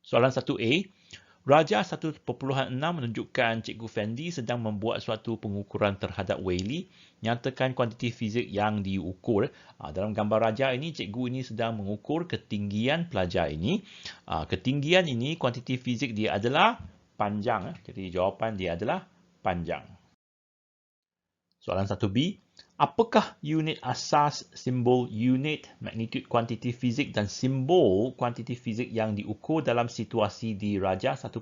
Soalan 1A. Raja 1.6 menunjukkan Cikgu Fendi sedang membuat suatu pengukuran terhadap Weili. Nyatakan kuantiti fizik yang diukur. Dalam gambar Raja ini, cikgu ini sedang mengukur ketinggian pelajar ini. Ketinggian ini, kuantiti fizik dia adalah panjang. Jadi jawapan dia adalah panjang. Soalan 1B. Apakah unit asas, simbol unit, magnitude kuantiti fizik dan simbol kuantiti fizik yang diukur dalam situasi di Raja 1.6?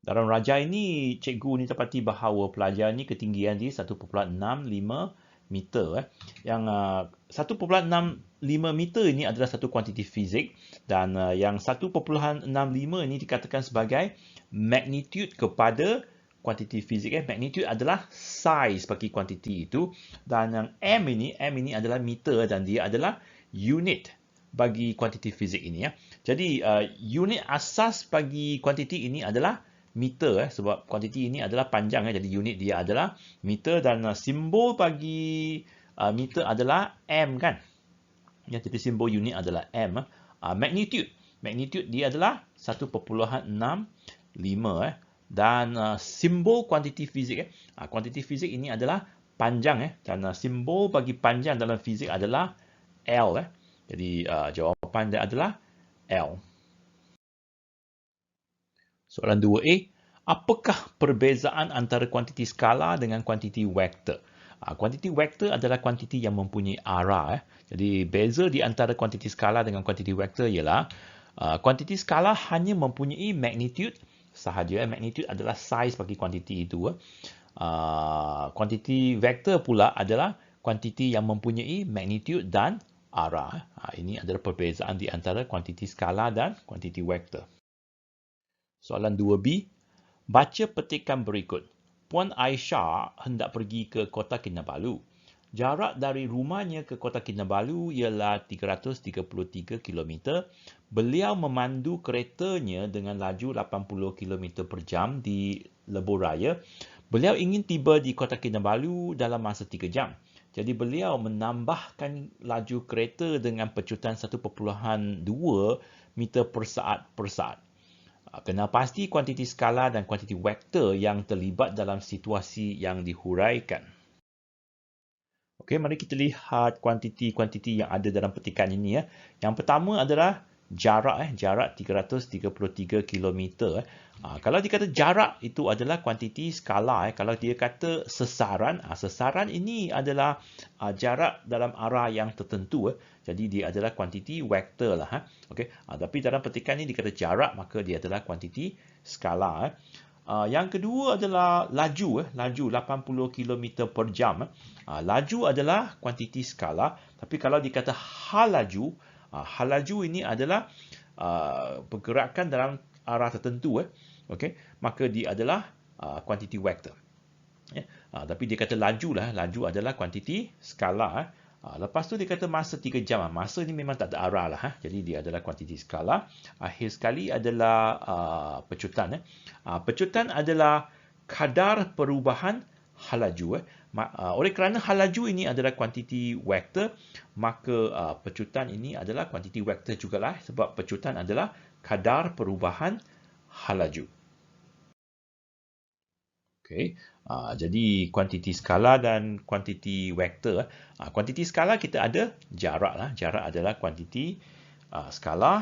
Dalam Raja ini, cikgu ni dapati bahawa pelajar ni ketinggian dia 1.65 meter. Yang 1.65 meter ini adalah satu kuantiti fizik dan yang 1.65 ini dikatakan sebagai magnitude kepada kuantiti fizik. Magnitude adalah size bagi kuantiti itu dan yang M ini adalah meter dan dia adalah unit bagi kuantiti fizik ini. Jadi unit asas bagi kuantiti ini adalah meter sebab kuantiti ini adalah panjang jadi unit dia adalah meter dan simbol bagi meter adalah M kan. Jadi simbol unit adalah M. Magnitude dia adalah 1.65 dan simbol kuantiti fizik kuantiti fizik ini adalah panjang dan simbol bagi panjang dalam fizik adalah L jadi jawapan dia adalah L. Soalan 2A. Apakah perbezaan antara kuantiti skala dengan kuantiti vektor? Kuantiti vektor adalah kuantiti yang mempunyai arah. Jadi beza di antara kuantiti skala dengan kuantiti vektor ialah kuantiti skala hanya mempunyai magnitude sahaja. Magnitude adalah size bagi kuantiti itu. Kuantiti vektor pula adalah kuantiti yang mempunyai magnitude dan arah. Ini adalah perbezaan di antara kuantiti skala dan kuantiti vektor. Soalan 2B. Baca petikan berikut. Puan Aisyah hendak pergi ke Kota Kinabalu. Jarak dari rumahnya ke Kota Kinabalu ialah 333 km. Beliau memandu keretanya dengan laju 80 km per jam di Lebuh Raya. Beliau ingin tiba di Kota Kinabalu dalam masa 3 jam. Jadi beliau menambahkan laju kereta dengan pecutan 1.2 meter per saat. Kena pasti kuantiti skala dan kuantiti vektor yang terlibat dalam situasi yang dihuraikan. Okey, mari kita lihat kuantiti-kuantiti yang ada dalam petikan ini. Yang pertama adalah jarak. Jarak 333 km. Kalau dikata jarak itu adalah kuantiti skala. Kalau dia kata sesaran, sesaran ini adalah jarak dalam arah yang tertentu. Jadi dia adalah kuantiti vektor lah. Okey, tapi dalam petikan ini dikata jarak, maka dia adalah kuantiti skala. Yang kedua adalah laju. Laju 80 km per jam. Laju adalah kuantiti skala. Tapi kalau dikata hal laju ini adalah pergerakan dalam arah tertentu. Okey, maka dia adalah kuantiti vektor. Tapi dia kata laju adalah kuantiti skala. Lepas tu dia kata masa 3 jam. Masa ni memang tak ada arah lah. Jadi dia adalah kuantiti skala. Akhir sekali adalah pecutan. Pecutan adalah kadar perubahan hal laju. Oleh kerana hal laju ini adalah kuantiti vektor, maka pecutan ini adalah kuantiti vektor jugalah sebab pecutan adalah kadar perubahan hal laju. Okey, jadi kuantiti skala dan kuantiti vektor. Kuantiti skala kita ada jarak. Jarak adalah kuantiti skala.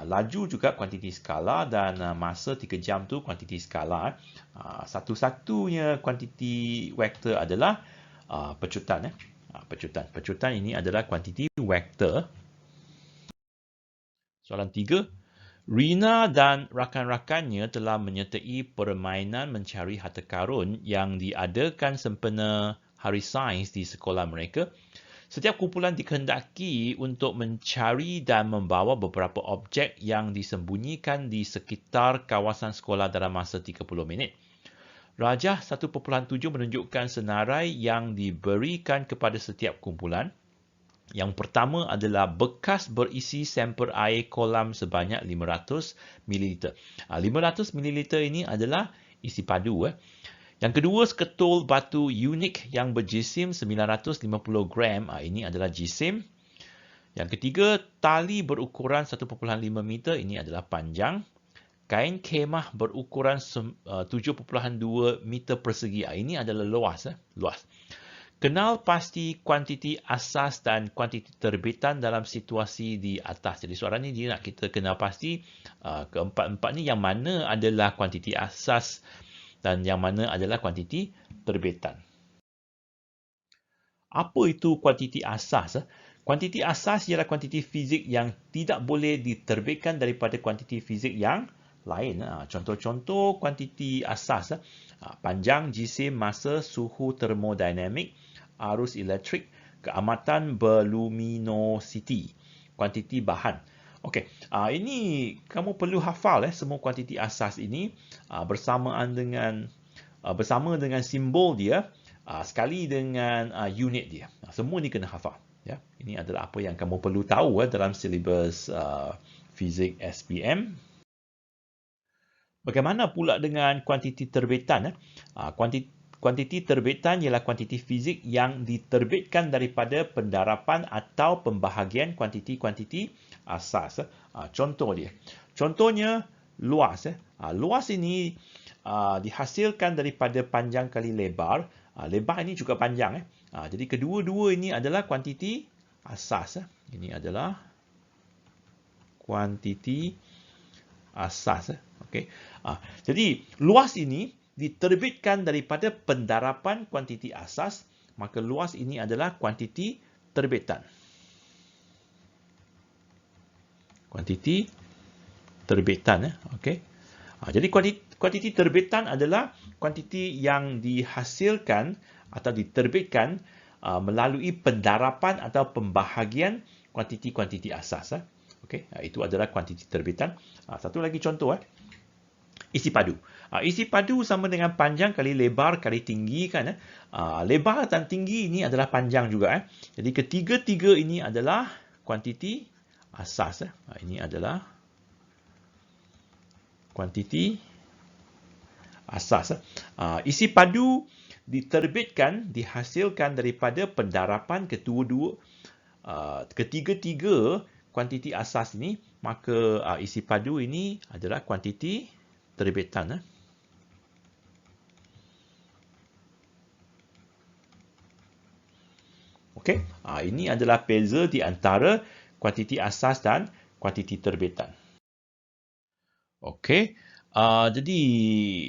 Laju juga kuantiti skala dan masa 3 jam tu kuantiti skala. Satu-satunya kuantiti vektor adalah pecutan. Pecutan ini adalah kuantiti vektor. Soalan 3. Rina dan rakan-rakannya telah menyertai permainan mencari harta karun yang diadakan sempena Hari Sains di sekolah mereka. Setiap kumpulan dikehendaki untuk mencari dan membawa beberapa objek yang disembunyikan di sekitar kawasan sekolah dalam masa 30 minit. Rajah 1.7 menunjukkan senarai yang diberikan kepada setiap kumpulan. Yang pertama adalah bekas berisi sampel air kolam sebanyak 500 ml. 500 ml ini adalah isi padu. Yang kedua, seketul batu unik yang berjisim 950 gram. Ini adalah jisim. Yang ketiga, tali berukuran 1.5 meter, ini adalah panjang. Kain khemah berukuran 7.2 meter persegi, ini adalah luas. Luas. Kenal pasti kuantiti asas dan kuantiti terbitan dalam situasi di atas. Jadi soalan ni dia nak kita kenal pasti keempat-empat ni yang mana adalah kuantiti asas dan yang mana adalah kuantiti terbitan. Apa itu kuantiti asas? Kuantiti asas ialah kuantiti fizik yang tidak boleh diterbitkan daripada kuantiti fizik yang lain. Contoh-contoh kuantiti asas: panjang, jisim, masa, suhu termodinamik, arus elektrik, keamatan berluminositi, kuantiti bahan. Okey, ini kamu perlu hafal semua kuantiti asas ini bersama dengan simbol dia, sekali dengan unit dia. Semua ni kena hafal. Ya, ini adalah apa yang kamu perlu tahu dalam silibus fizik SPM. Bagaimana pula dengan kuantiti terbitan? Kuantiti terbitan ialah kuantiti fizik yang diterbitkan daripada pendarapan atau pembahagian kuantiti-kuantiti asas. Contoh dia. Contohnya luas. Luas ini dihasilkan daripada panjang kali lebar. Lebar ini juga panjang. Jadi kedua-dua ini adalah kuantiti asas. Ini adalah kuantiti asas. Okey. Jadi luas ini diterbitkan daripada pendarapan kuantiti asas, maka luas ini adalah kuantiti terbitan. Kuantiti terbitan. Okey. Jadi kuantiti terbitan adalah kuantiti yang dihasilkan atau diterbitkan melalui pendarapan atau pembahagian kuantiti-kuantiti asas. Okey, itu adalah kuantiti terbitan. Satu lagi contoh. Isi padu. Isi padu sama dengan panjang kali lebar kali tinggi kan. Lebar dan tinggi ini adalah panjang juga. Jadi ketiga-tiga ini adalah kuantiti asas. Ini adalah kuantiti asas. Isi padu dihasilkan daripada pendarapan ketiga-tiga kuantiti asas ini, maka isi padu ini adalah kuantiti terbitan. Okey, ini adalah beza di antara kuantiti asas dan kuantiti terbitan. Okey, jadi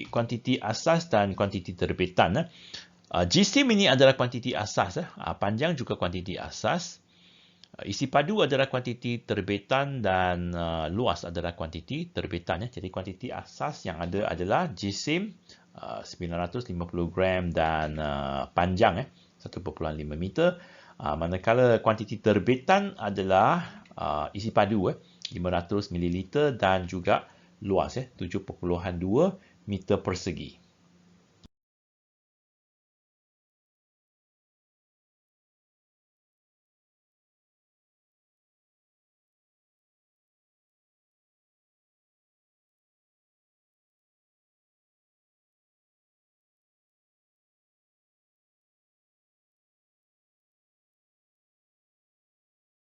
kuantiti asas dan kuantiti terbitan. Jisim ini adalah kuantiti asas. Panjang juga kuantiti asas. Isi padu adalah kuantiti terbitan dan luas adalah kuantiti terbitan. Jadi kuantiti asas yang ada adalah jisim 950 gram dan panjang 1.5 meter. Manakala kuantiti terbitan adalah isi padu 500 ml dan juga luas 7.2 meter persegi.